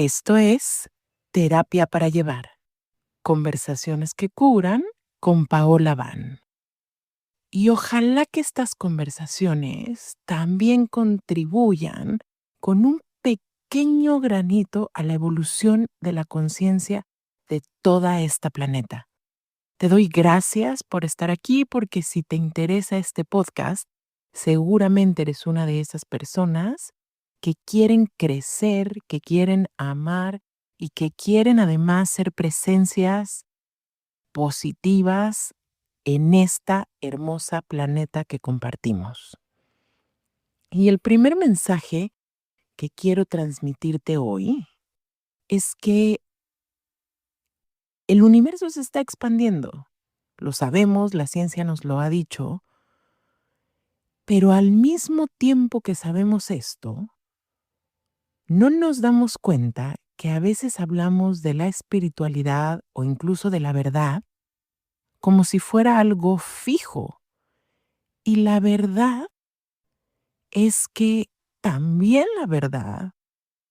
Esto es Terapia para Llevar, conversaciones que curan con Paola Van. Y ojalá que estas conversaciones también contribuyan con un pequeño granito a la evolución de la conciencia de toda esta planeta. Te doy gracias por estar aquí porque si te interesa este podcast, seguramente eres una de esas personas que quieren crecer, que quieren amar y que quieren además ser presencias positivas en esta hermosa planeta que compartimos. Y el primer mensaje que quiero transmitirte hoy es que el universo se está expandiendo. Lo sabemos, la ciencia nos lo ha dicho, pero al mismo tiempo que sabemos esto, no nos damos cuenta que a veces hablamos de la espiritualidad o incluso de la verdad como si fuera algo fijo. Y la verdad es que también la verdad,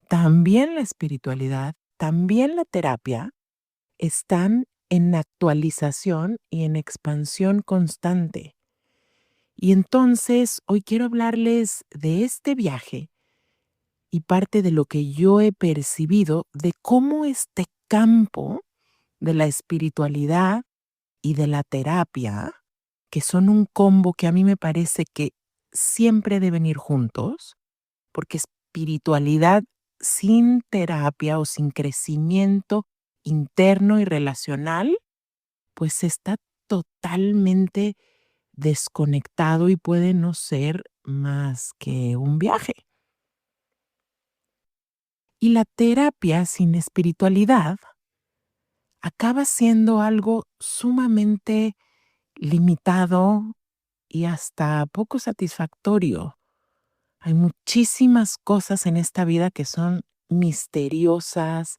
también la espiritualidad, también la terapia están en actualización y en expansión constante. Y entonces hoy quiero hablarles de este viaje y parte de lo que yo he percibido de cómo este campo de la espiritualidad y de la terapia, que son un combo que a mí me parece que siempre deben ir juntos, porque espiritualidad sin terapia o sin crecimiento interno y relacional, pues está totalmente desconectado y puede no ser más que un viaje. Y la terapia sin espiritualidad acaba siendo algo sumamente limitado y hasta poco satisfactorio. Hay muchísimas cosas en esta vida que son misteriosas,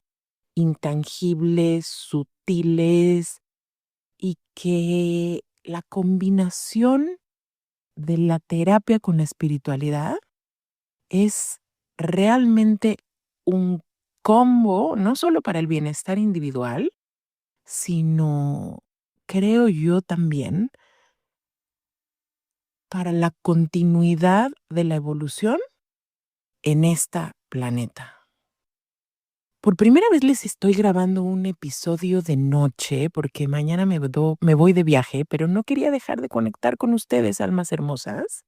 intangibles, sutiles y que la combinación de la terapia con la espiritualidad es realmente un combo, no solo para el bienestar individual, sino, creo yo también, para la continuidad de la evolución en esta planeta. Por primera vez les estoy grabando un episodio de noche porque mañana me voy de viaje, pero no quería dejar de conectar con ustedes, almas hermosas.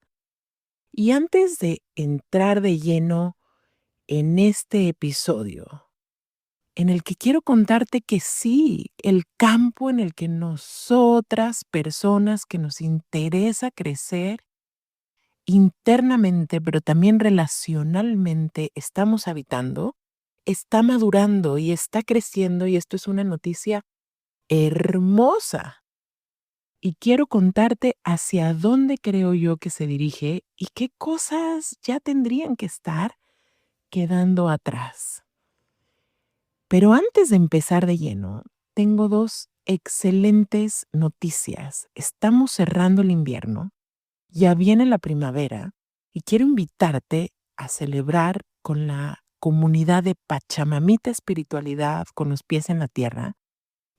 Y antes de entrar de lleno en este episodio, en el que quiero contarte que sí, el campo en el que nosotras, personas que nos interesa crecer internamente, pero también relacionalmente estamos habitando, está madurando y está creciendo y esto es una noticia hermosa. Y quiero contarte hacia dónde creo yo que se dirige y qué cosas ya tendrían que estar quedando atrás. Pero antes de empezar de lleno, tengo dos excelentes noticias. Estamos cerrando el invierno, ya viene la primavera y quiero invitarte a celebrar con la comunidad de Pachamamita Espiritualidad con los pies en la tierra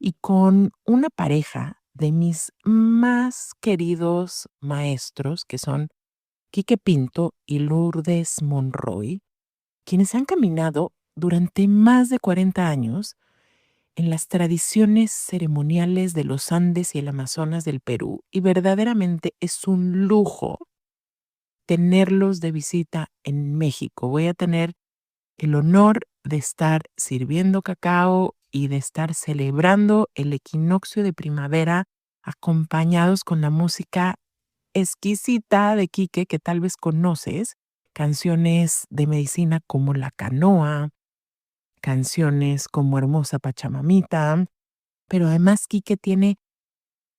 y con una pareja de mis más queridos maestros que son Quique Pinto y Lourdes Monroy, quienes han caminado durante más de 40 años en las tradiciones ceremoniales de los Andes y el Amazonas del Perú y verdaderamente es un lujo tenerlos de visita en México. Voy a tener el honor de estar sirviendo cacao y de estar celebrando el equinoccio de primavera acompañados con la música exquisita de Quique que tal vez conoces, canciones de medicina como La Canoa, canciones como Hermosa Pachamamita, pero además Quique tiene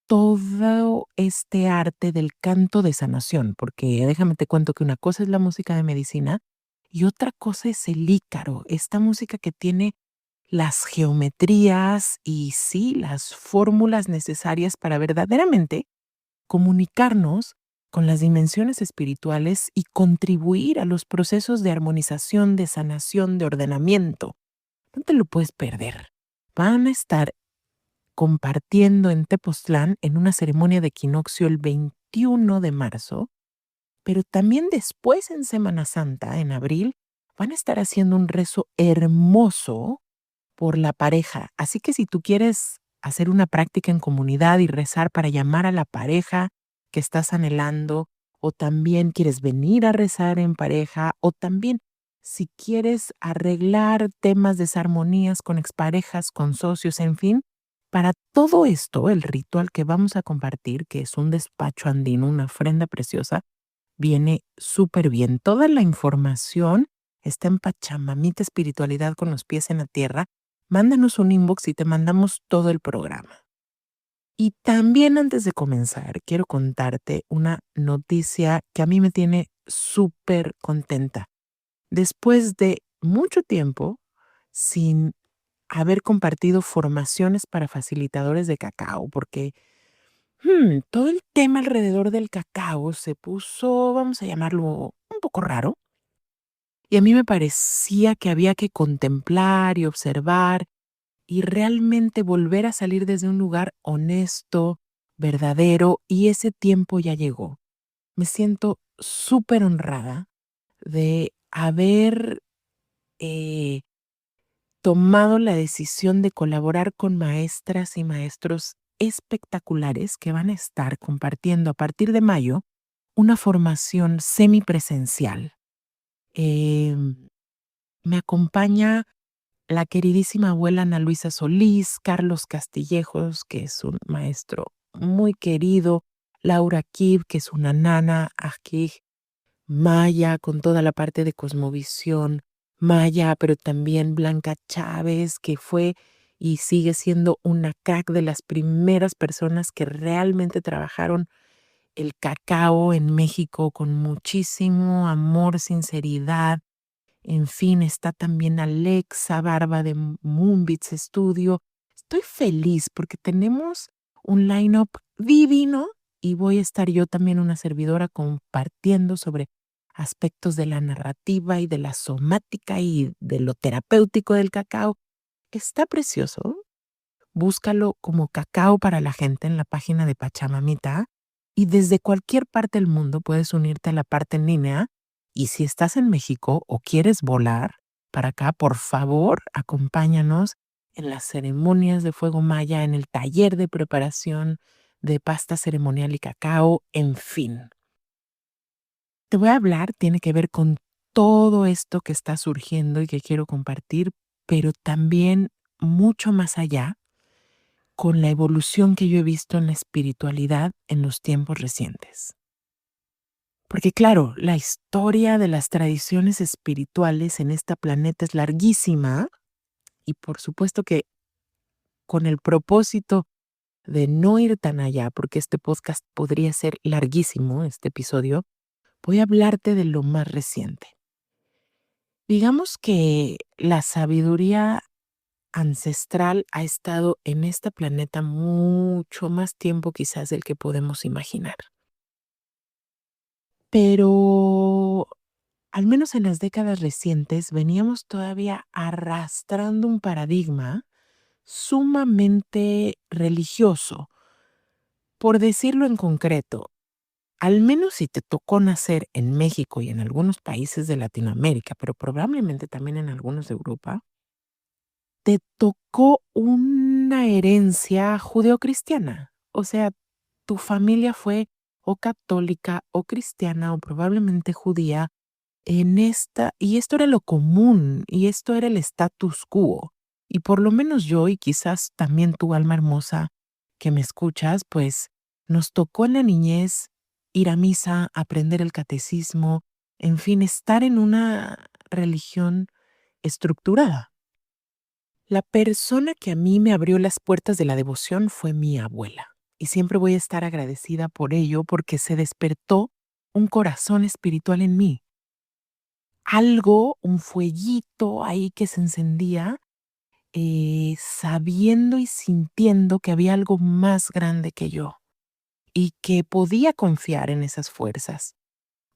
todo este arte del canto de sanación, porque déjame te cuento que una cosa es la música de medicina y otra cosa es el ícaro, esta música que tiene las geometrías y sí, las fórmulas necesarias para verdaderamente comunicarnos con las dimensiones espirituales y contribuir a los procesos de armonización, de sanación, de ordenamiento. No te lo puedes perder. Van a estar compartiendo en Tepoztlán en una ceremonia de equinoccio el 21 de marzo, pero también después en Semana Santa, en abril, van a estar haciendo un rezo hermoso por la pareja. Así que si tú quieres hacer una práctica en comunidad y rezar para llamar a la pareja que estás anhelando, o también quieres venir a rezar en pareja, o también si quieres arreglar temas, desarmonías con exparejas, con socios, en fin, para todo esto, el ritual que vamos a compartir, que es un despacho andino, una ofrenda preciosa, viene súper bien. Toda la información está en Pachamamita Espiritualidad con los pies en la tierra. Mándanos un inbox y te mandamos todo el programa. Y también antes de comenzar, quiero contarte una noticia que a mí me tiene súper contenta. Después de mucho tiempo sin haber compartido formaciones para facilitadores de cacao, porque todo el tema alrededor del cacao se puso, vamos a llamarlo, un poco raro. Y a mí me parecía que había que contemplar y observar y realmente volver a salir desde un lugar honesto, verdadero, y ese tiempo ya llegó. Me siento súper honrada de haber eh, tomado la decisión de colaborar con maestras y maestros espectaculares que van a estar compartiendo a partir de mayo una formación semipresencial. Em, Me acompaña la queridísima abuela Ana Luisa Solís, Carlos Castillejos, que es un maestro muy querido, Laura Kib, que es una nana, aquí Maya, con toda la parte de cosmovisión, Maya, pero también Blanca Chávez, que fue y sigue siendo una crack de las primeras personas que realmente trabajaron el cacao en México con muchísimo amor, sinceridad. En fin, está también Alexa Barba de Moonbeats Studio. Estoy feliz porque tenemos un lineup divino y voy a estar yo también una servidora compartiendo sobre aspectos de la narrativa y de la somática y de lo terapéutico del cacao. Está precioso. Búscalo como Cacao para la Gente en la página de Pachamamita y desde cualquier parte del mundo puedes unirte a la parte en línea. Y si estás en México o quieres volar para acá, por favor, acompáñanos en las ceremonias de fuego maya, en el taller de preparación de pasta ceremonial y cacao, en fin. Te voy a hablar, tiene que ver con todo esto que está surgiendo y que quiero compartir, pero también mucho más allá con la evolución que yo he visto en la espiritualidad en los tiempos recientes. Porque claro, la historia de las tradiciones espirituales en este planeta es larguísima y por supuesto que con el propósito de no ir tan allá, porque este podcast podría ser larguísimo, este episodio, voy a hablarte de lo más reciente. Digamos que la sabiduría ancestral ha estado en este planeta mucho más tiempo quizás del que podemos imaginar. Pero al menos en las décadas recientes veníamos todavía arrastrando un paradigma sumamente religioso. Por decirlo en concreto, al menos si te tocó nacer en México y en algunos países de Latinoamérica, pero probablemente también en algunos de Europa, te tocó una herencia judeocristiana. O sea, tu familia fue o católica o cristiana o probablemente judía en esta, y esto era lo común, y esto era el status quo. Y por lo menos yo, y quizás también tu alma hermosa que me escuchas, pues nos tocó en la niñez ir a misa, aprender el catecismo, en fin, estar en una religión estructurada. La persona que a mí me abrió las puertas de la devoción fue mi abuela, y siempre voy a estar agradecida por ello porque se despertó un corazón espiritual en mí. Algo, un fueguito ahí que se encendía, sabiendo y sintiendo que había algo más grande que yo y que podía confiar en esas fuerzas.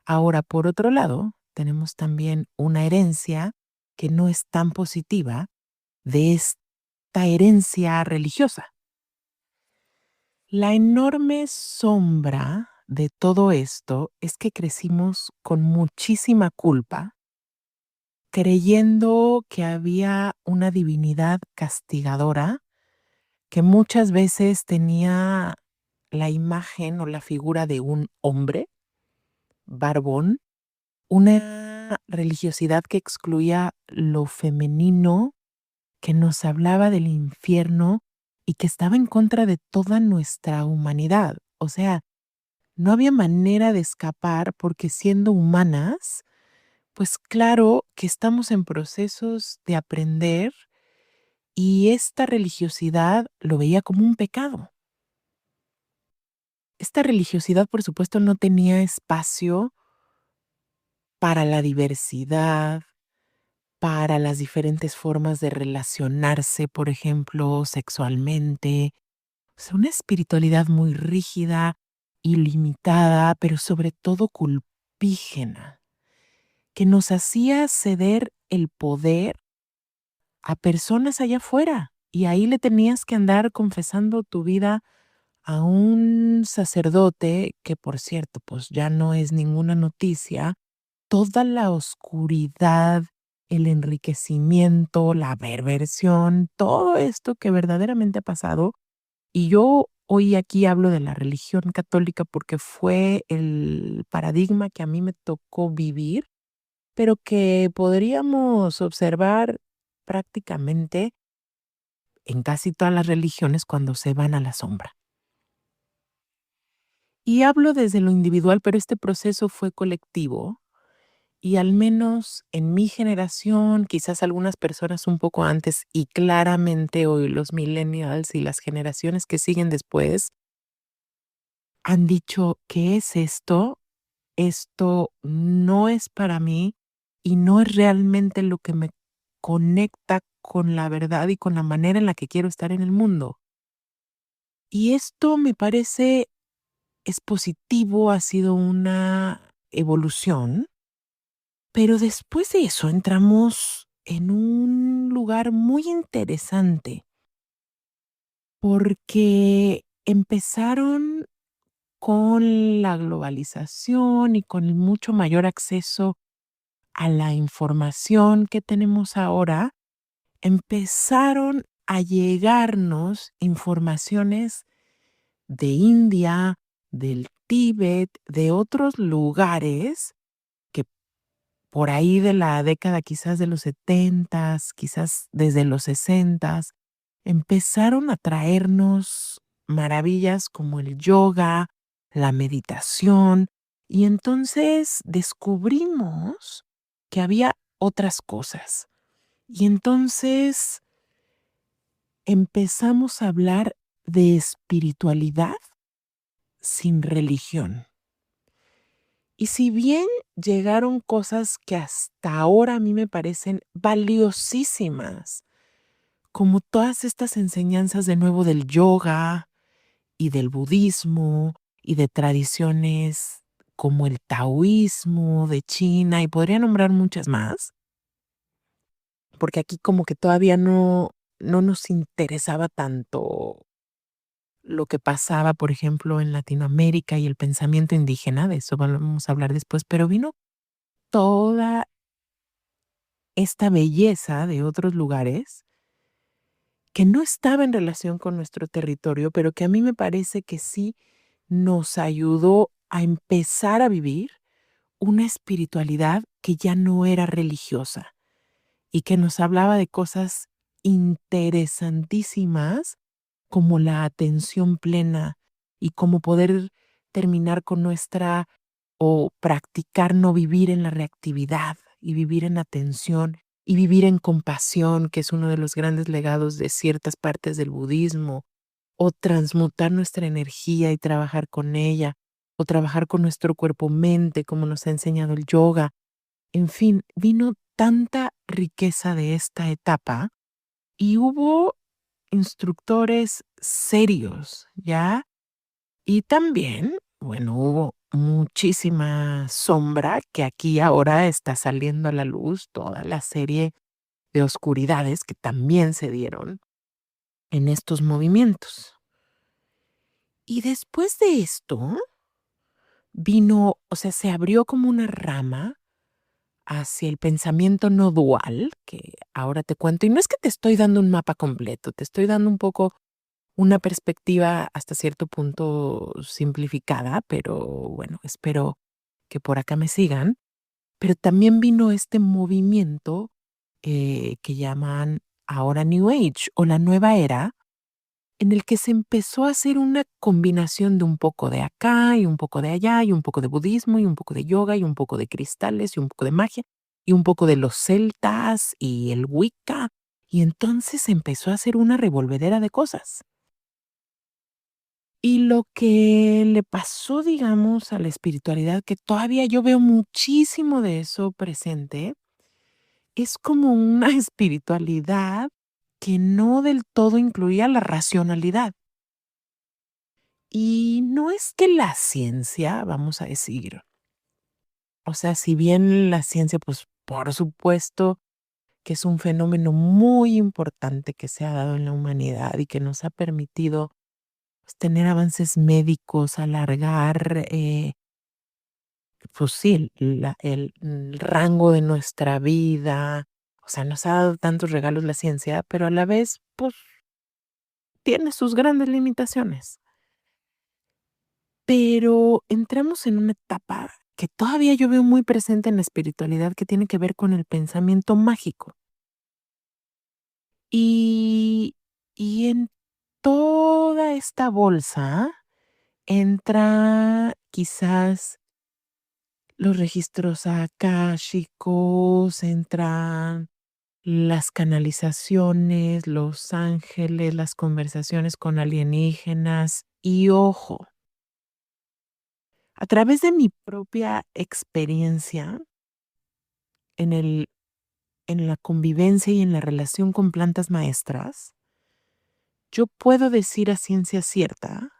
Ahora, por otro lado, tenemos también una herencia que no es tan positiva de esta herencia religiosa. La enorme sombra de todo esto es que crecimos con muchísima culpa, creyendo que había una divinidad castigadora que muchas veces tenía la imagen o la figura de un hombre barbón, una religiosidad que excluía lo femenino, que nos hablaba del infierno y que estaba en contra de toda nuestra humanidad. O sea, no había manera de escapar porque siendo humanas, pues claro que estamos en procesos de aprender y esta religiosidad lo veía como un pecado. Esta religiosidad, por supuesto, no tenía espacio para la diversidad, para las diferentes formas de relacionarse, por ejemplo, sexualmente. O sea, una espiritualidad muy rígida, ilimitada, pero sobre todo culpígena, que nos hacía ceder el poder a personas allá afuera. Y ahí le tenías que andar confesando tu vida a un sacerdote, que por cierto, pues ya no es ninguna noticia, toda la oscuridad, el enriquecimiento, la perversión, todo esto que verdaderamente ha pasado. Y yo hoy aquí hablo de la religión católica porque fue el paradigma que a mí me tocó vivir, pero que podríamos observar prácticamente en casi todas las religiones cuando se van a la sombra. Y hablo desde lo individual, pero este proceso fue colectivo y al menos en mi generación, quizás algunas personas un poco antes y claramente hoy los millennials y las generaciones que siguen después han dicho: "¿Qué es esto? Esto no es para mí y no es realmente lo que me conecta con la verdad y con la manera en la que quiero estar en el mundo". Y esto me parece es positivo, ha sido una evolución, pero después de eso entramos en un lugar muy interesante, porque empezaron con la globalización y con el mucho mayor acceso a la información que tenemos ahora, empezaron a llegarnos informaciones de India, del Tíbet, de otros lugares que por ahí de la década quizás de los setentas, quizás desde los sesentas, empezaron a traernos maravillas como el yoga, la meditación, y entonces descubrimos que había otras cosas. Y entonces empezamos a hablar de espiritualidad sin religión. Y si bien llegaron cosas que hasta ahora a mí me parecen valiosísimas, como todas estas enseñanzas de nuevo del yoga y del budismo y de tradiciones como el taoísmo de China, y podría nombrar muchas más, porque aquí como que todavía no nos interesaba tanto lo que pasaba, por ejemplo, en Latinoamérica y el pensamiento indígena, de eso vamos a hablar después, pero vino toda esta belleza de otros lugares que no estaba en relación con nuestro territorio, pero que a mí me parece que sí nos ayudó a empezar a vivir una espiritualidad que ya no era religiosa y que nos hablaba de cosas interesantísimas como la atención plena y cómo poder terminar con nuestra o practicar no vivir en la reactividad y vivir en atención y vivir en compasión, que es uno de los grandes legados de ciertas partes del budismo, o transmutar nuestra energía y trabajar con ella, o trabajar con nuestro cuerpo-mente, como nos ha enseñado el yoga. En fin, vino tanta riqueza de esta etapa y hubo instructores serios, ¿ya? Y también, bueno, hubo muchísima sombra que aquí ahora está saliendo a la luz, toda la serie de oscuridades que también se dieron en estos movimientos. Y después de esto vino, o sea, se abrió como una rama hacia el pensamiento no dual, que ahora te cuento, y no es que te estoy dando un mapa completo, te estoy dando un poco una perspectiva hasta cierto punto simplificada, pero bueno, espero que por acá me sigan. Pero también vino este movimiento que llaman ahora New Age o la nueva era, en el que se empezó a hacer una combinación de un poco de acá y un poco de allá y un poco de budismo y un poco de yoga y un poco de cristales y un poco de magia y un poco de los celtas y el Wicca. Y entonces se empezó a hacer una revolvedera de cosas. Y lo que le pasó, digamos, a la espiritualidad, que todavía yo veo muchísimo de eso presente, es como una espiritualidad que no del todo incluía la racionalidad. Y no es que la ciencia, vamos a decir, o sea, si bien la ciencia, pues por supuesto que es un fenómeno muy importante que se ha dado en la humanidad y que nos ha permitido pues, tener avances médicos, alargar, pues sí, el rango de nuestra vida, o sea, nos ha dado tantos regalos la ciencia, pero a la vez, pues tiene sus grandes limitaciones. Pero entramos en una etapa que todavía yo veo muy presente en la espiritualidad que tiene que ver con el pensamiento mágico. Y, y en toda esta bolsa entra quizás los registros akáshicos, entran las canalizaciones, los ángeles, las conversaciones con alienígenas y ojo, a través de mi propia experiencia en en la convivencia y en la relación con plantas maestras, yo puedo decir a ciencia cierta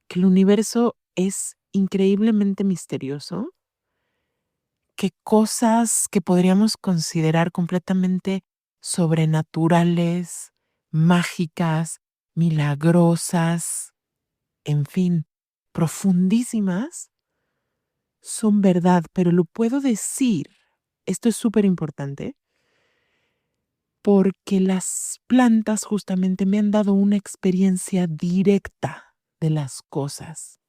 que el universo es increíblemente misterioso, que cosas que podríamos considerar completamente sobrenaturales, mágicas, milagrosas, en fin, profundísimas, son verdad, pero lo puedo decir, esto es súper importante, porque las plantas justamente me han dado una experiencia directa de las cosas.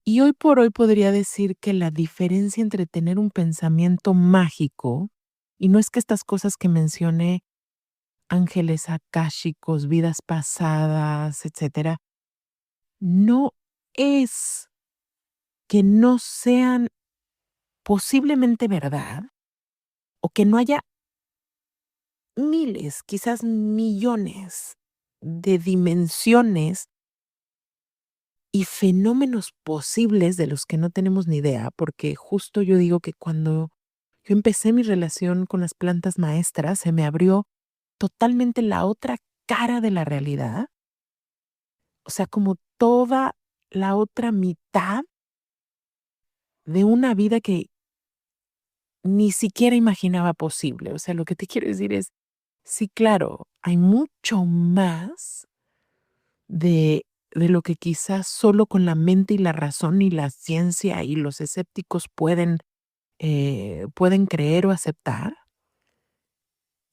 Y hoy por hoy podría decir que la diferencia entre tener un pensamiento mágico, y no es que estas cosas que mencioné, ángeles akáshicos, vidas pasadas, etcétera, no es que no sean posiblemente verdad o que no haya miles, quizás millones de dimensiones y fenómenos posibles de los que no tenemos ni idea, porque justo yo digo que cuando yo empecé mi relación con las plantas maestras, se me abrió totalmente la otra cara de la realidad, o sea, como toda la otra mitad de una vida que ni siquiera imaginaba posible. O sea, lo que te quiero decir es, sí, claro, hay mucho más de lo que quizás solo con la mente y la razón y la ciencia y los escépticos pueden creer o aceptar,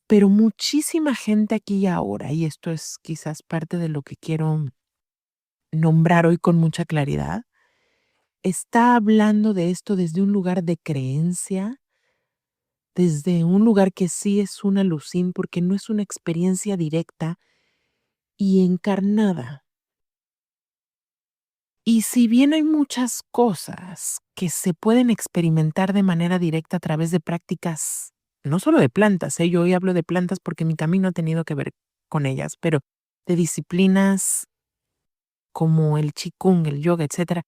pero muchísima gente aquí y ahora, y esto es quizás parte de lo que quiero nombrar hoy con mucha claridad, está hablando de esto desde un lugar de creencia, desde un lugar que sí es una alucín porque no es una experiencia directa y encarnada. Y si bien hay muchas cosas que se pueden experimentar de manera directa a través de prácticas, no solo de plantas, yo hoy hablo de plantas porque mi camino ha tenido que ver con ellas, pero de disciplinas como el qigong, el yoga, etcétera,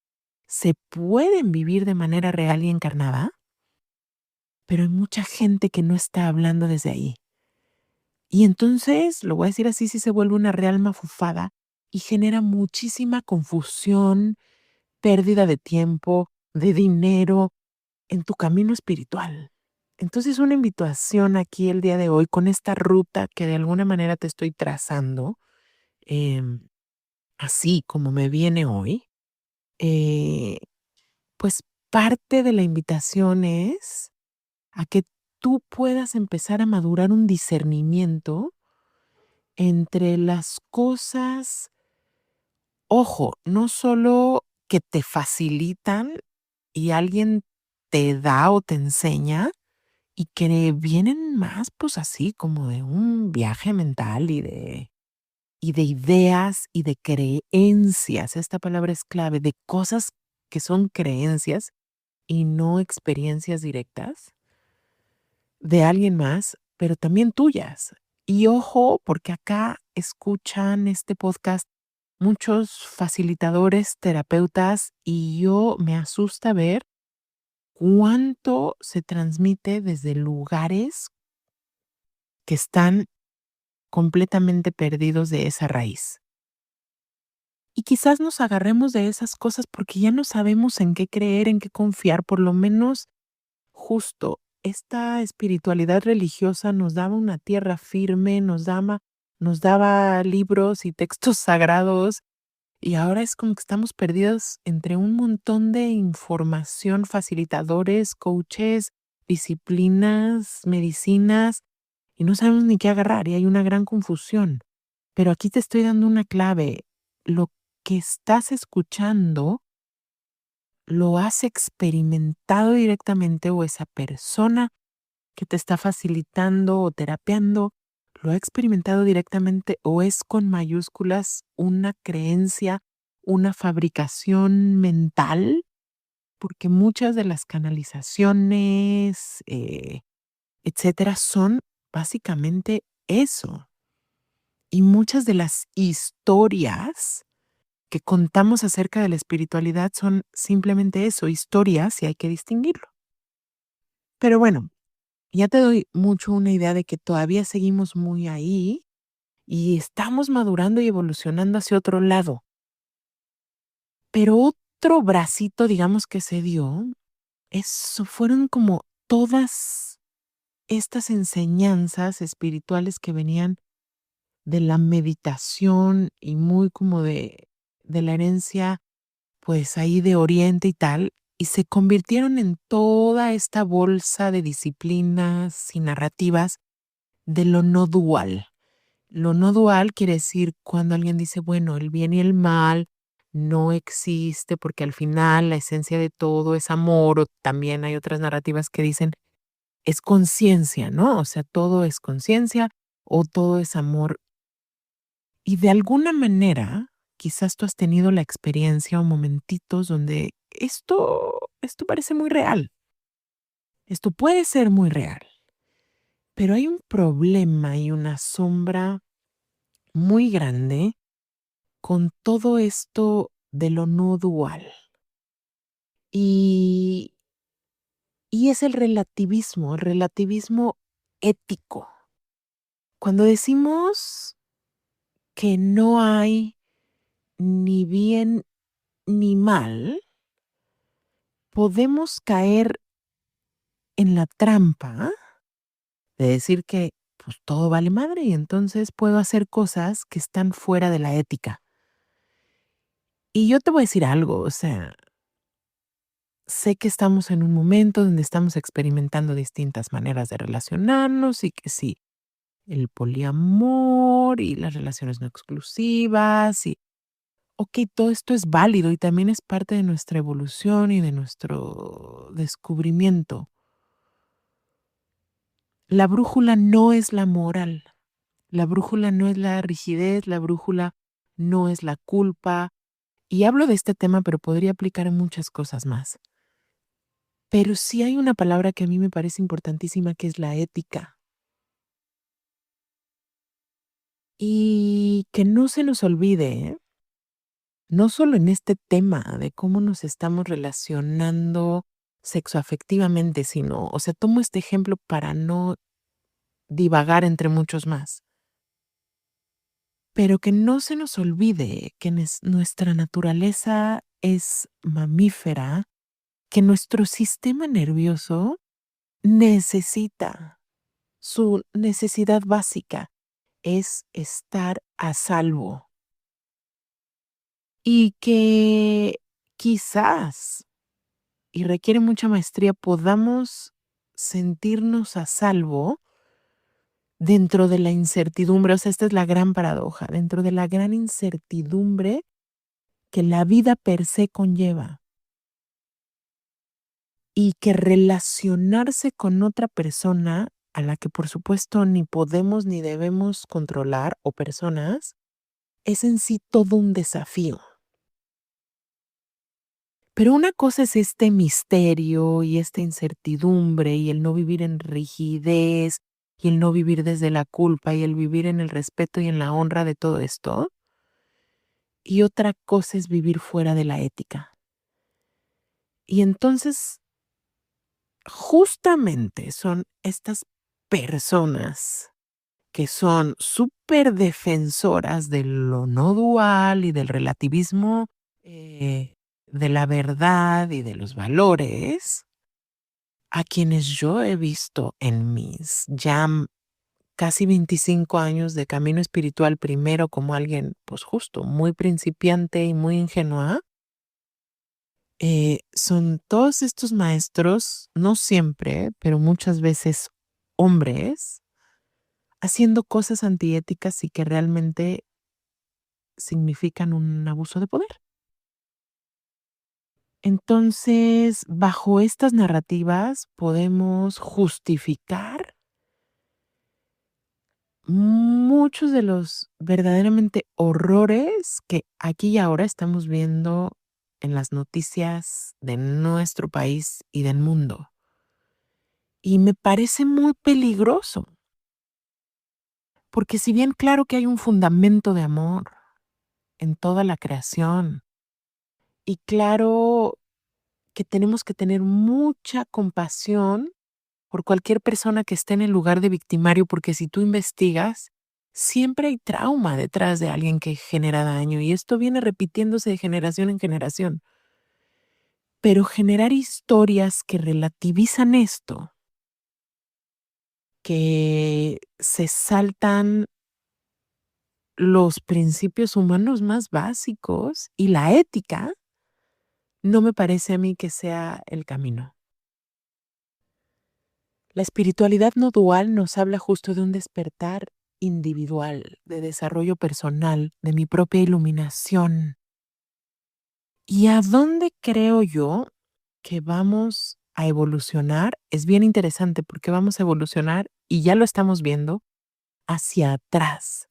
se pueden vivir de manera real y encarnada, pero hay mucha gente que no está hablando desde ahí. Y entonces, lo voy a decir así, sí se vuelve una real mafufada y genera muchísima confusión, pérdida de tiempo, de dinero en tu camino espiritual. Entonces, una invitación aquí el día de hoy con esta ruta que de alguna manera te estoy trazando, em, así como me viene hoy, eh, pues parte de la invitación es a que tú puedas empezar a madurar un discernimiento entre las cosas, ojo, no solo que te facilitan y alguien te da o te enseña, y que vienen más, pues, así como de un viaje mental y de ideas y de creencias. Esta palabra es clave, de cosas que son creencias y no experiencias directas de alguien más, pero también tuyas. Y ojo, porque acá escuchan este podcast muchos facilitadores, terapeutas, y yo me asusta ver cuánto se transmite desde lugares que están completamente perdidos de esa raíz. Y quizás nos agarremos de esas cosas porque ya no sabemos en qué creer, en qué confiar, por lo menos justo esta espiritualidad religiosa nos daba una tierra firme, nos daba libros y textos sagrados, y ahora es como que estamos perdidos entre un montón de información, facilitadores, coaches, disciplinas, medicinas, y no sabemos ni qué agarrar, y hay una gran confusión. Pero aquí te estoy dando una clave. Lo que estás escuchando, ¿lo has experimentado directamente o esa persona que te está facilitando o terapeando, lo ha experimentado directamente o es con mayúsculas una creencia, una fabricación mental? Porque muchas de las canalizaciones, etcétera, son básicamente eso. Y muchas de las historias que contamos acerca de la espiritualidad son simplemente eso, historias, y hay que distinguirlo. Pero bueno, ya te doy mucho una idea de que todavía seguimos muy ahí y estamos madurando y evolucionando hacia otro lado. Pero otro bracito, digamos, que se dio, eso fueron como todas estas enseñanzas espirituales que venían de la meditación y muy como de la herencia, pues ahí de Oriente y tal, y se convirtieron en toda esta bolsa de disciplinas y narrativas de lo no dual. Lo no dual quiere decir cuando alguien dice, bueno, el bien y el mal no existe porque al final la esencia de todo es amor, o también hay otras narrativas que dicen es conciencia, ¿no? O sea, todo es conciencia o todo es amor. Y de alguna manera, quizás tú has tenido la experiencia o momentitos donde esto parece muy real. Esto puede ser muy real, pero hay un problema y una sombra muy grande con todo esto de lo no dual. Y, y es el relativismo ético. Cuando decimos que no hay ni bien ni mal, podemos caer en la trampa de decir que pues todo vale madre y entonces puedo hacer cosas que están fuera de la ética. Y yo te voy a decir algo, o sea, sé que estamos en un momento donde estamos experimentando distintas maneras de relacionarnos y que sí, el poliamor y las relaciones no exclusivas y, ok, todo esto es válido y también es parte de nuestra evolución y de nuestro descubrimiento. La brújula no es la moral, la brújula no es la rigidez, la brújula no es la culpa. Y hablo de este tema, pero podría aplicar en muchas cosas más. Pero sí hay una palabra que a mí me parece importantísima, que es la ética. Y que no se nos olvide, ¿eh? No solo en este tema de cómo nos estamos relacionando sexoafectivamente, sino, o sea, tomo este ejemplo para no divagar entre muchos más, pero que no se nos olvide que nuestra naturaleza es mamífera, que nuestro sistema nervioso necesita, su necesidad básica es estar a salvo. Y que quizás, y requiere mucha maestría, podamos sentirnos a salvo dentro de la incertidumbre. O sea, esta es la gran paradoja, dentro de la gran incertidumbre que la vida per se conlleva. Y que relacionarse con otra persona, a la que por supuesto ni podemos ni debemos controlar, o personas, es en sí todo un desafío. Pero una cosa es este misterio y esta incertidumbre y el no vivir en rigidez y el no vivir desde la culpa y el vivir en el respeto y en la honra de todo esto. Y otra cosa es vivir fuera de la ética. Y entonces, justamente son estas personas que son súper defensoras de lo no dual y del relativismo, de la verdad y de los valores, a quienes yo he visto en mis ya casi 25 años de camino espiritual, primero como alguien, pues justo, muy principiante y muy ingenua. Son todos estos maestros, no siempre, pero muchas veces hombres, haciendo cosas antiéticas y que realmente significan un abuso de poder. Entonces, bajo estas narrativas podemos justificar muchos de los verdaderamente horrores que aquí y ahora estamos viendo en las noticias de nuestro país y del mundo. Y me parece muy peligroso, porque si bien claro que hay un fundamento de amor en toda la creación, y claro que tenemos que tener mucha compasión por cualquier persona que esté en el lugar de victimario, porque si tú investigas, siempre hay trauma detrás de alguien que genera daño y esto viene repitiéndose de generación en generación. Pero generar historias que relativizan esto, que se saltan los principios humanos más básicos y la ética, no me parece a mí que sea el camino. La espiritualidad no dual nos habla justo de un despertar individual, de desarrollo personal, de mi propia iluminación. ¿Y a dónde creo yo que vamos a evolucionar? Es bien interesante porque vamos a evolucionar, y ya lo estamos viendo, hacia atrás,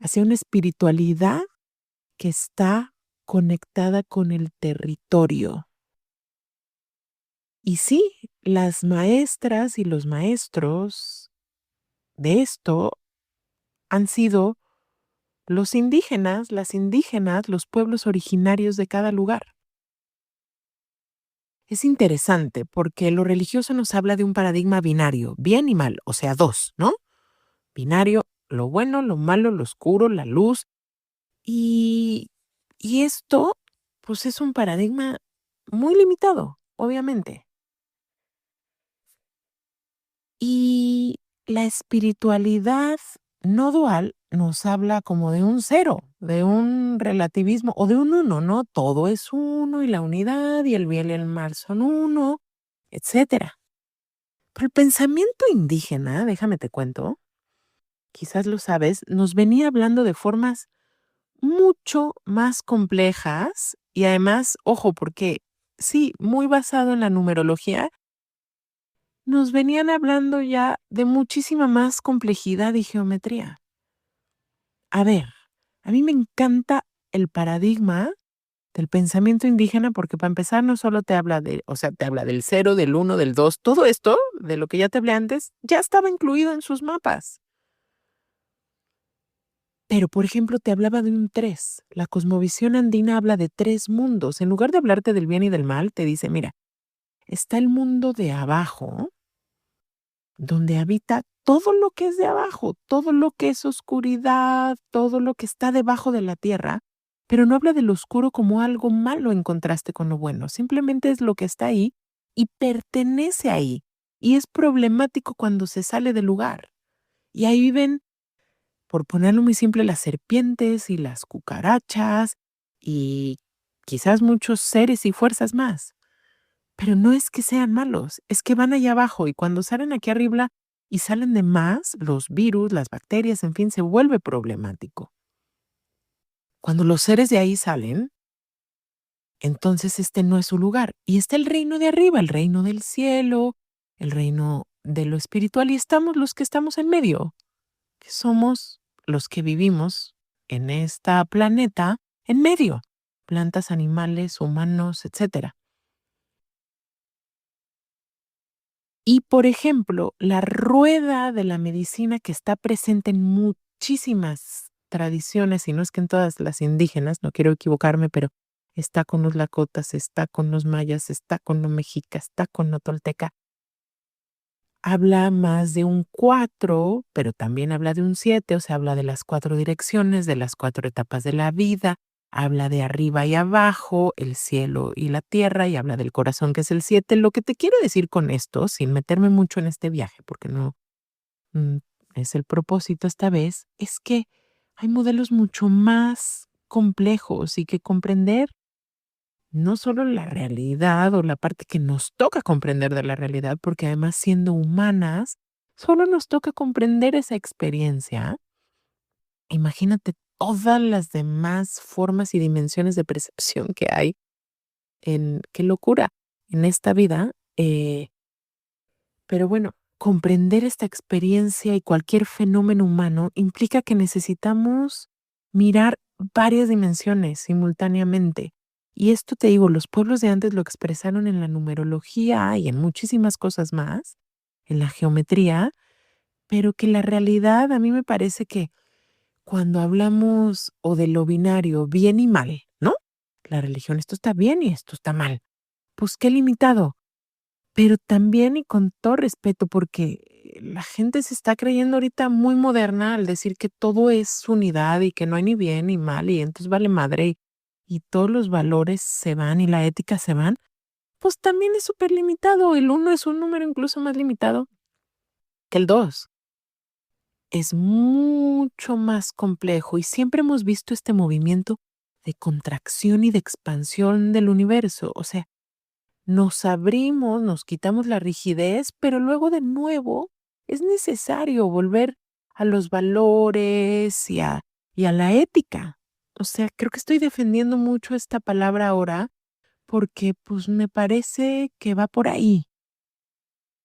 hacia una espiritualidad que está conectada con el territorio. Y sí, las maestras y los maestros de esto han sido los indígenas, las indígenas, los pueblos originarios de cada lugar. Es interesante porque lo religioso nos habla de un paradigma binario, bien y mal, o sea, dos, ¿no? Binario, lo bueno, lo malo, lo oscuro, la luz. Y, y esto, pues es un paradigma muy limitado, obviamente. Y la espiritualidad no dual nos habla como de un cero, de un relativismo o de un uno, ¿no? Todo es uno y la unidad y el bien y el mal son uno, etcétera. Pero el pensamiento indígena, déjame te cuento, quizás lo sabes, nos venía hablando de formas mucho más complejas y además, ojo, porque sí, muy basado en la numerología, nos venían hablando ya de muchísima más complejidad y geometría. A ver, a mí me encanta el paradigma del pensamiento indígena porque para empezar no solo te habla de, o sea, te habla del cero, del uno, del dos, todo esto, de lo que ya te hablé antes, ya estaba incluido en sus mapas. Pero, por ejemplo, te hablaba de un tres. La cosmovisión andina habla de tres mundos. En lugar de hablarte del bien y del mal, te dice, mira, está el mundo de abajo, donde habita todo lo que es de abajo, todo lo que es oscuridad, todo lo que está debajo de la tierra, pero no habla del oscuro como algo malo en contraste con lo bueno, simplemente es lo que está ahí y pertenece ahí. y es problemático cuando se sale del lugar. Y ahí viven, por ponerlo muy simple, las serpientes y las cucarachas y quizás muchos seres y fuerzas más. Pero no es que sean malos, es que van allá abajo y cuando salen aquí arriba y salen de más, los virus, las bacterias, en fin, se vuelve problemático. Cuando los seres de ahí salen, entonces este no es su lugar. Y está el reino de arriba, el reino del cielo, el reino de lo espiritual, y estamos los que estamos en medio, que somos los que vivimos en esta planeta en medio, plantas, animales, humanos, etcétera. Y, por ejemplo, la rueda de la medicina que está presente en muchísimas tradiciones, y no es que en todas las indígenas, no quiero equivocarme, pero está con los lakotas, está con los mayas, está con los mexicas, está con los tolteca. Habla más de un 4, pero también habla de un 7, o sea, habla de las 4 direcciones, de las 4 etapas de la vida, habla de arriba y abajo, el cielo y la tierra, y habla del corazón, que es el 7. Lo que te quiero decir con esto, sin meterme mucho en este viaje, porque no mm, es el propósito esta vez, es que hay modelos mucho más complejos y que comprender no solo la realidad o la parte que nos toca comprender de la realidad, porque además siendo humanas, solo nos toca comprender esa experiencia. Imagínate todas las demás formas y dimensiones de percepción que hay qué locura, en esta vida. Pero bueno, comprender esta experiencia y cualquier fenómeno humano implica que necesitamos mirar varias dimensiones simultáneamente. Y esto te digo, los pueblos de antes lo expresaron en la numerología y en muchísimas cosas más, en la geometría, pero que la realidad a mí me parece que cuando hablamos o de lo binario, bien y mal, ¿no? La religión, esto está bien y esto está mal. Pues qué limitado. Pero también y con todo respeto, porque la gente se está creyendo ahorita muy moderna al decir que todo es unidad y que no hay ni bien ni mal y entonces vale madre y todos los valores se van y la ética se van, pues también es súper limitado. El uno es un número incluso más limitado que el 2. Es mucho más complejo y siempre hemos visto este movimiento de contracción y de expansión del universo. O sea, nos abrimos, nos quitamos la rigidez, pero luego de nuevo es necesario volver a los valores y a la ética. O sea, creo que estoy defendiendo mucho esta palabra ahora porque pues me parece que va por ahí.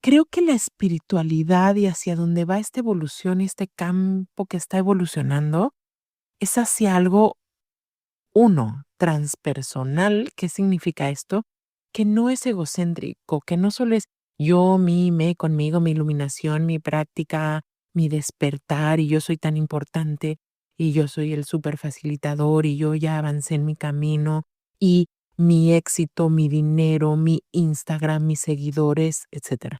Creo que la espiritualidad y hacia dónde va esta evolución y este campo que está evolucionando es hacia algo uno, transpersonal. ¿Qué significa esto? Que no es egocéntrico, que no solo es yo, mí, me, conmigo, mi iluminación, mi práctica, mi despertar y yo soy tan importante y yo soy el súper facilitador y yo ya avancé en mi camino y mi éxito, mi dinero, mi Instagram, mis seguidores, etcétera.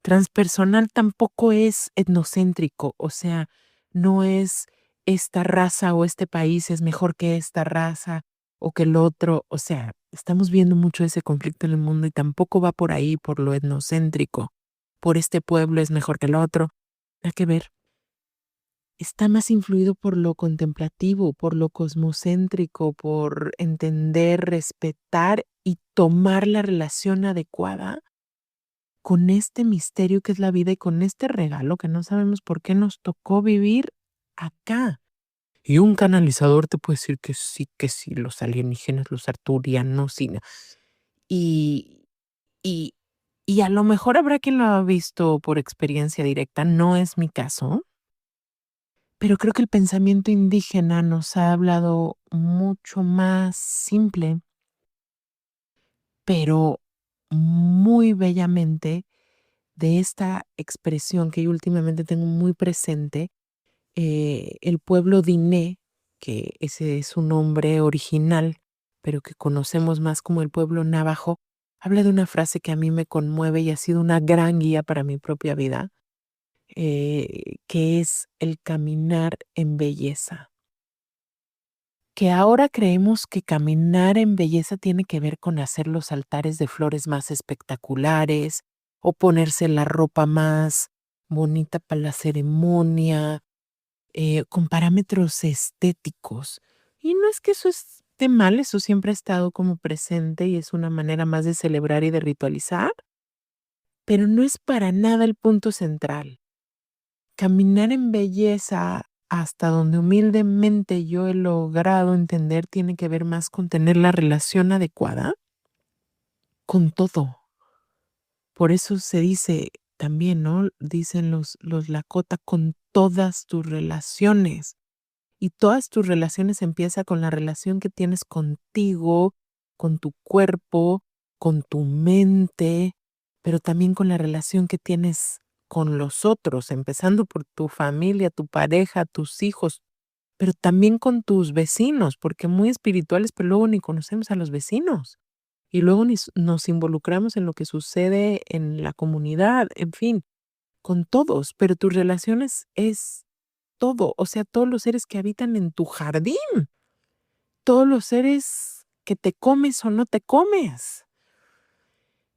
Transpersonal tampoco es etnocéntrico, o sea, no es esta raza o este país es mejor que esta raza o que el otro, o sea, estamos viendo mucho ese conflicto en el mundo y tampoco va por ahí, por lo etnocéntrico, por este pueblo es mejor que el otro, hay que ver. Está más influido por lo contemplativo, por lo cosmocéntrico, por entender, respetar y tomar la relación adecuada con este misterio que es la vida y con este regalo que no sabemos por qué nos tocó vivir acá. Y un canalizador te puede decir que sí, los alienígenas, los arturianos, y, y, y a lo mejor habrá quien lo ha visto por experiencia directa, no es mi caso, pero creo que el pensamiento indígena nos ha hablado mucho más simple, pero muy bellamente de esta expresión que yo últimamente tengo muy presente, el pueblo diné, que ese es su nombre original, pero que conocemos más como el pueblo navajo, habla de una frase que a mí me conmueve y ha sido una gran guía para mi propia vida, que es el caminar en belleza. Que ahora creemos que caminar en belleza tiene que ver con hacer los altares de flores más espectaculares o ponerse la ropa más bonita para la ceremonia, con parámetros estéticos. Y no es que eso esté mal, eso siempre ha estado como presente y es una manera más de celebrar y de ritualizar, pero no es para nada el punto central. Caminar en belleza hasta donde humildemente yo he logrado entender tiene que ver más con tener la relación adecuada con todo. Por eso se dice también, ¿no? Dicen los Lakota, con todas tus relaciones. Y todas tus relaciones empieza con la relación que tienes contigo, con tu cuerpo, con tu mente, pero también con la relación que tienes con los otros, empezando por tu familia, tu pareja, tus hijos, pero también con tus vecinos, porque muy espirituales, pero luego ni conocemos a los vecinos. Y luego nos involucramos en lo que sucede en la comunidad, en fin, con todos, pero tus relaciones es todo, o sea, todos los seres que habitan en tu jardín, todos los seres que te comes o no te comes,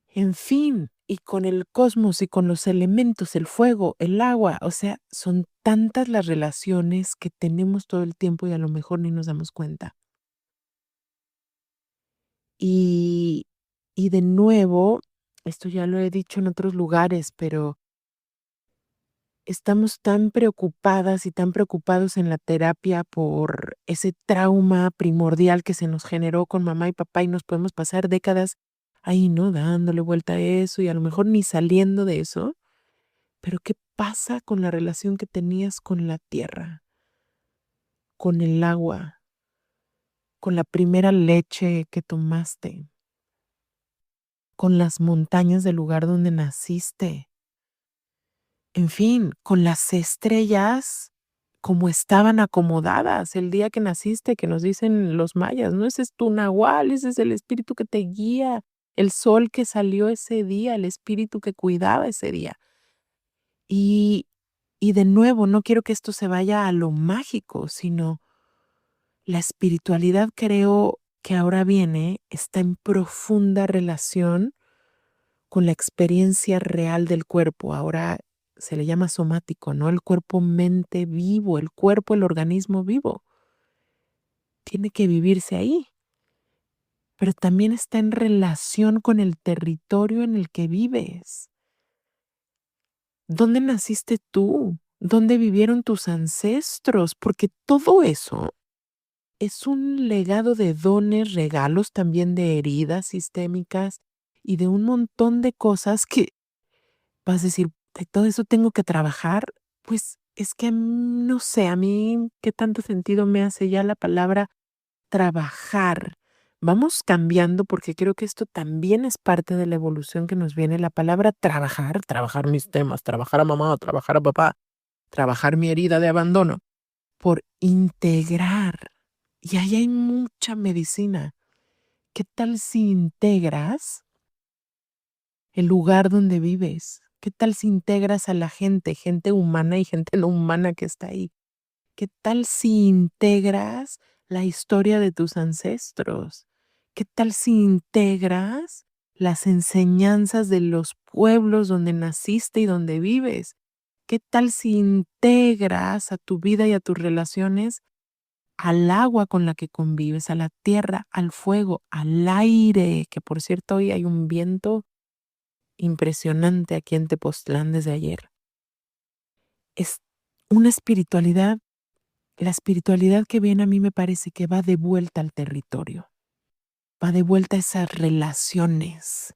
en fin, y con el cosmos y con los elementos, el fuego, el agua, o sea, son tantas las relaciones que tenemos todo el tiempo y a lo mejor ni nos damos cuenta. Y, y de nuevo, esto ya lo he dicho en otros lugares, pero estamos tan preocupadas y tan preocupados en la terapia por ese trauma primordial que se nos generó con mamá y papá y nos podemos pasar décadas ahí, ¿no? Dándole vuelta a eso y a lo mejor ni saliendo de eso. Pero ¿qué pasa con la relación que tenías con la tierra, con el agua, con la primera leche que tomaste, con las montañas del lugar donde naciste? En fin, con las estrellas como estaban acomodadas el día que naciste, que nos dicen los mayas, ¿no? Ese es tu nahual, ese es el espíritu que te guía, el sol que salió ese día, el espíritu que cuidaba ese día. Y, y de nuevo, no quiero que esto se vaya a lo mágico, sino la espiritualidad creo que ahora viene, está en profunda relación con la experiencia real del cuerpo. Ahora se le llama somático, ¿no? El cuerpo mente vivo, el cuerpo, el organismo vivo. Tiene que vivirse ahí, pero también está en relación con el territorio en el que vives. ¿Dónde naciste tú? ¿Dónde vivieron tus ancestros? Porque todo eso es un legado de dones, regalos, también de heridas sistémicas y de un montón de cosas que vas a decir, de todo eso tengo que trabajar. Pues es que no sé, a mí qué tanto sentido me hace ya la palabra trabajar. Vamos cambiando porque creo que esto también es parte de la evolución que nos viene. La palabra trabajar, trabajar mis temas, trabajar a mamá, trabajar a papá, trabajar mi herida de abandono, por integrar. Y ahí hay mucha medicina. ¿Qué tal si integras el lugar donde vives? ¿Qué tal si integras a la gente, gente humana y gente no humana que está ahí? ¿Qué tal si integras la historia de tus ancestros? ¿Qué tal si integras las enseñanzas de los pueblos donde naciste y donde vives? ¿Qué tal si integras a tu vida y a tus relaciones al agua con la que convives, a la tierra, al fuego, al aire? Que por cierto, hoy hay un viento impresionante aquí en Tepoztlán desde ayer. Es una espiritualidad. La espiritualidad que viene a mí me parece que va de vuelta al territorio, va de vuelta a esas relaciones.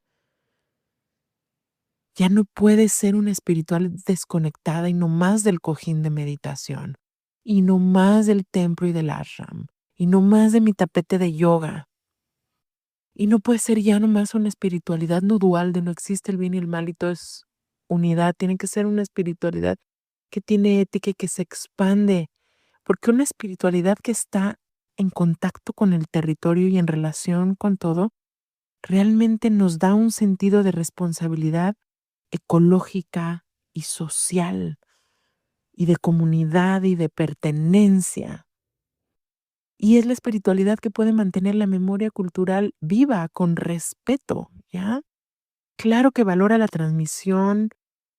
Ya no puede ser una espiritual desconectada y no más del cojín de meditación, y no más del templo y del ashram, y no más de mi tapete de yoga. Y no puede ser ya nomás una espiritualidad no dual de no existe el bien y el mal y todo es unidad. Tiene que ser una espiritualidad que tiene ética y que se expande. Porque una espiritualidad que está en contacto con el territorio y en relación con todo, realmente nos da un sentido de responsabilidad ecológica y social y de comunidad y de pertenencia. Y es la espiritualidad que puede mantener la memoria cultural viva con respeto, ¿ya? claro que valora la transmisión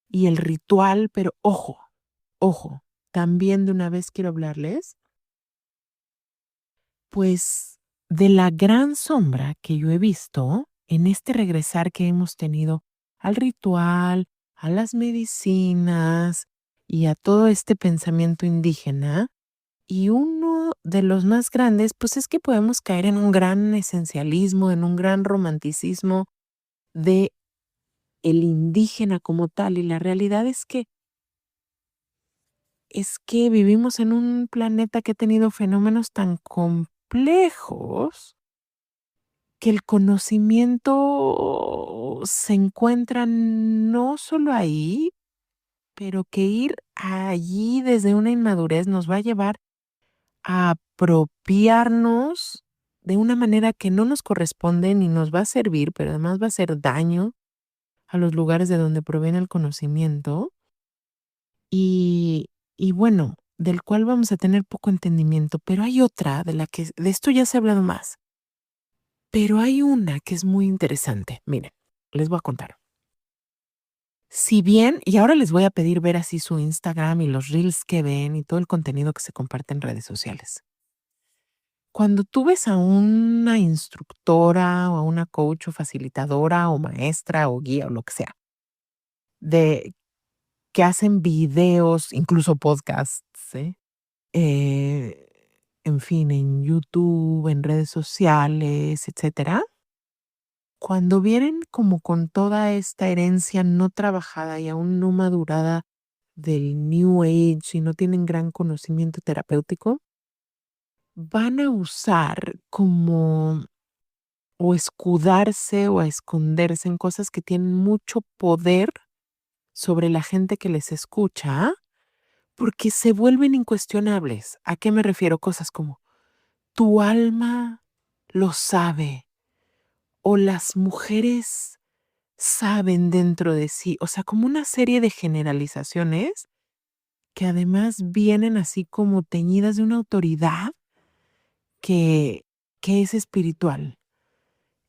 y el ritual, pero ojo, también de una vez quiero hablarles, pues, de la gran sombra que yo he visto en este regresar que hemos tenido al ritual, a las medicinas y a todo este pensamiento indígena. Y uno de los más grandes, pues es que podemos caer en un gran esencialismo, en un gran romanticismo de el indígena como tal. Y la realidad es que vivimos en un planeta que ha tenido fenómenos tan complejos que el conocimiento se encuentra no solo ahí, pero que ir allí desde una inmadurez nos va a llevar a apropiarnos de una manera que no nos corresponde ni nos va a servir, pero además va a hacer daño a los lugares de donde proviene el conocimiento y, y bueno, del cual vamos a tener poco entendimiento. Pero hay otra de la que de esto ya se ha hablado más, pero hay una que es muy interesante. Miren, les voy a contar. Si bien, y ahora les voy a pedir ver así su Instagram y los reels que ven y todo el contenido que se comparte en redes sociales. Cuando tú ves a una instructora o a una coach o facilitadora o maestra o guía o lo que sea, de que hacen videos, incluso podcasts, ¿sí? Eh, en fin, en YouTube, en redes sociales, etcétera. Cuando vienen como con toda esta herencia no trabajada y aún no madurada del New Age y no tienen gran conocimiento terapéutico, van a usar como o escudarse o a esconderse en cosas que tienen mucho poder sobre la gente que les escucha, porque se vuelven incuestionables. ¿A qué me refiero? Cosas como, tu alma lo sabe, o las mujeres saben dentro de sí, o sea, como una serie de generalizaciones que además vienen así como teñidas de una autoridad que, que es espiritual,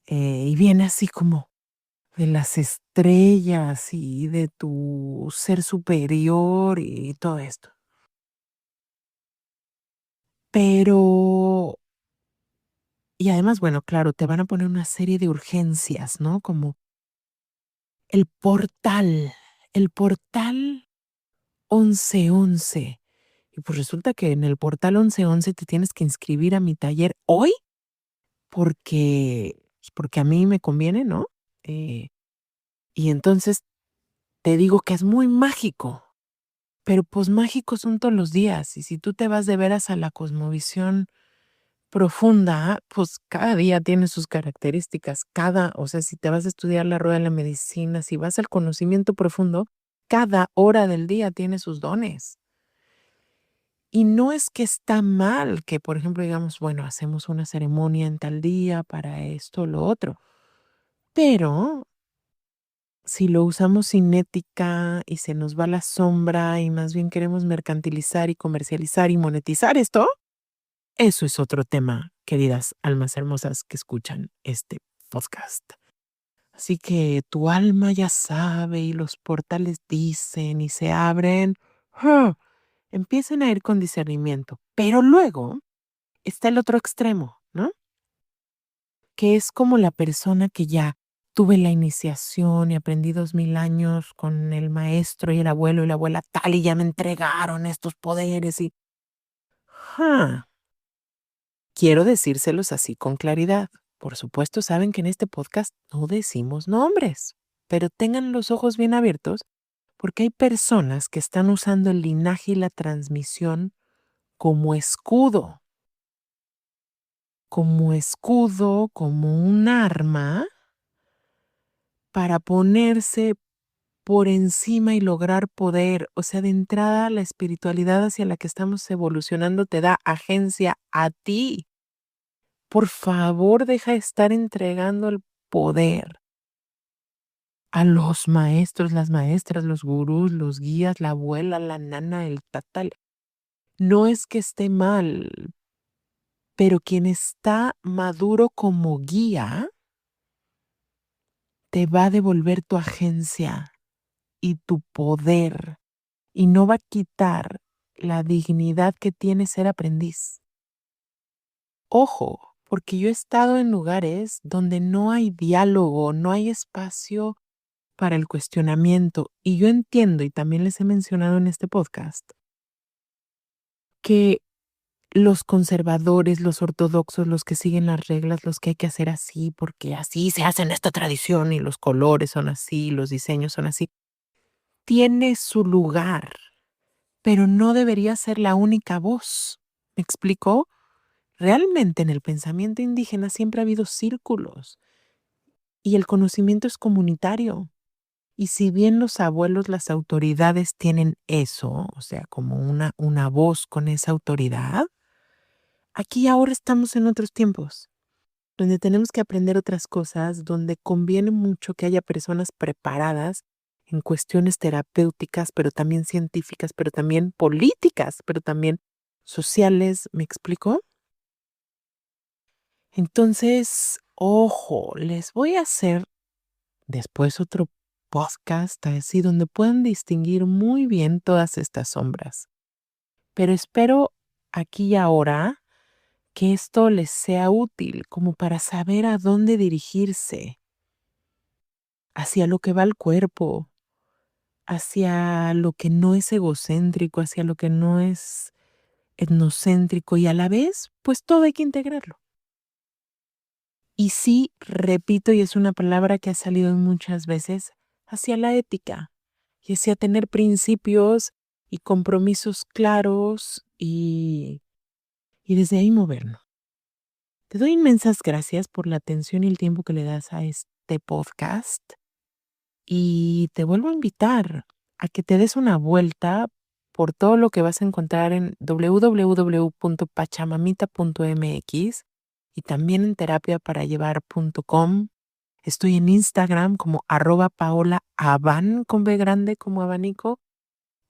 y viene así como de las estrellas y de tu ser superior y todo esto. Pero, y además, bueno, claro, te van a poner una serie de urgencias, ¿no? Como el portal, el portal 1111. Y pues resulta que en el portal 1111 te tienes que inscribir a mi taller hoy porque a mí me conviene, ¿no? Eh, y entonces te digo que es muy mágico. Pero pues mágicos son todos los días, y si tú te vas de veras a la cosmovisión profunda, pues cada día tiene sus características, o sea, si te vas a estudiar la rueda de la medicina, si vas al conocimiento profundo, cada hora del día tiene sus dones. Y no es que está mal que, por ejemplo, digamos, bueno, hacemos una ceremonia en tal día para esto o lo otro, pero si lo usamos sin ética y se nos va la sombra y más bien queremos mercantilizar y comercializar y monetizar esto, eso es otro tema, queridas almas hermosas que escuchan este podcast. Así que tu alma ya sabe y los portales dicen y se abren. ¡Ah! Empiecen a ir con discernimiento. Pero luego está el otro extremo, ¿no? Que es como la persona que ya tuve la iniciación y aprendí 2000 años con el maestro y el abuelo y la abuela tal y ya me entregaron estos poderes y... ¡Ja! Quiero decírselos así con claridad. Por supuesto, saben que en este podcast no decimos nombres, pero tengan los ojos bien abiertos porque hay personas que están usando el linaje y la transmisión como escudo, como un arma para ponerse por encima y lograr poder. O sea, de entrada, la espiritualidad hacia la que estamos evolucionando te da agencia a ti. Por favor, deja de estar entregando el poder a los maestros, las maestras, los gurús, los guías, la abuela, la nana, el tatal. No es que esté mal, pero quien está maduro como guía te va a devolver tu agencia y tu poder y no va a quitar la dignidad que tiene ser aprendiz. Ojo, porque yo he estado en lugares donde no hay diálogo, no hay espacio para el cuestionamiento. Y yo entiendo, y también les he mencionado en este podcast, que los conservadores, los ortodoxos, los que siguen las reglas, los que hay que hacer así, porque así se hace en esta tradición y los colores son así, los diseños son así, tiene su lugar, pero no debería ser la única voz. ¿Me explico? Realmente en el pensamiento indígena siempre ha habido círculos y el conocimiento es comunitario. Y si bien los abuelos, las autoridades tienen eso, o sea, como una voz con esa autoridad, aquí ahora estamos en otros tiempos, donde tenemos que aprender otras cosas, donde conviene mucho que haya personas preparadas en cuestiones terapéuticas, pero también científicas, pero también políticas, pero también sociales. ¿Me explico? Entonces, ojo, les voy a hacer después otro podcast así donde puedan distinguir muy bien todas estas sombras. Pero espero aquí y ahora que esto les sea útil como para saber a dónde dirigirse, hacia lo que va el cuerpo, hacia lo que no es egocéntrico, hacia lo que no es etnocéntrico y a la vez, pues todo hay que integrarlo. Y sí, repito, y es una palabra que ha salido muchas veces, hacia la ética y hacia tener principios y compromisos claros y desde ahí movernos. Te doy inmensas gracias por la atención y el tiempo que le das a este podcast y te vuelvo a invitar a que te des una vuelta por todo lo que vas a encontrar en www.pachamamita.mx y también en terapiaparallevar.com. Estoy en Instagram como @paolaaban con B grande como abanico,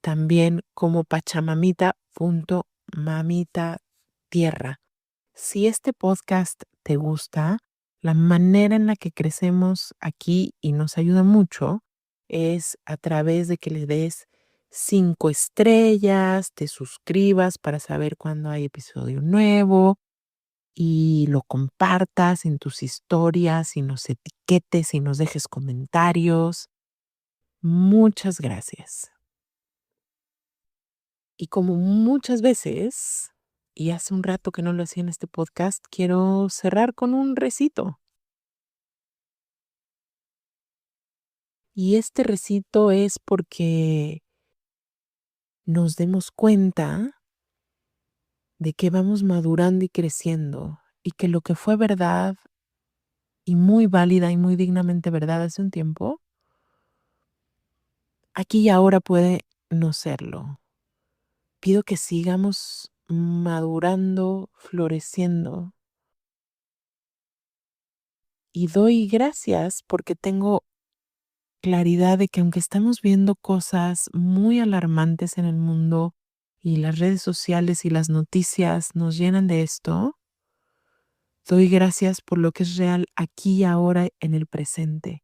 también como pachamamita.mamita tierra. Si este podcast te gusta, la manera en la que crecemos aquí y nos ayuda mucho es a través de que le des 5 estrellas, te suscribas para saber cuando hay episodio nuevo y lo compartas en tus historias y nos etiquetes y nos dejes comentarios. Muchas gracias. Y como muchas veces, y hace un rato que no lo hacía en este podcast, quiero cerrar con un recito. Y este recito es porque nos demos cuenta de que vamos madurando y creciendo y que lo que fue verdad y muy válida y muy dignamente verdad hace un tiempo, aquí y ahora puede no serlo. Pido que sigamos madurando, floreciendo y doy gracias porque tengo claridad de que aunque estamos viendo cosas muy alarmantes en el mundo y las redes sociales y las noticias nos llenan de esto, doy gracias por lo que es real aquí y ahora en el presente.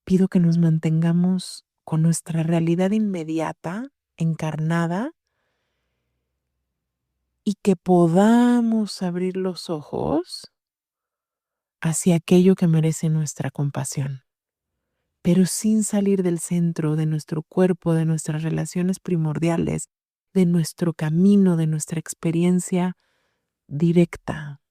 Pido que nos mantengamos con nuestra realidad inmediata, encarnada, y que podamos abrir los ojos hacia aquello que merece nuestra compasión, pero sin salir del centro de nuestro cuerpo, de nuestras relaciones primordiales, de nuestro camino, de nuestra experiencia directa.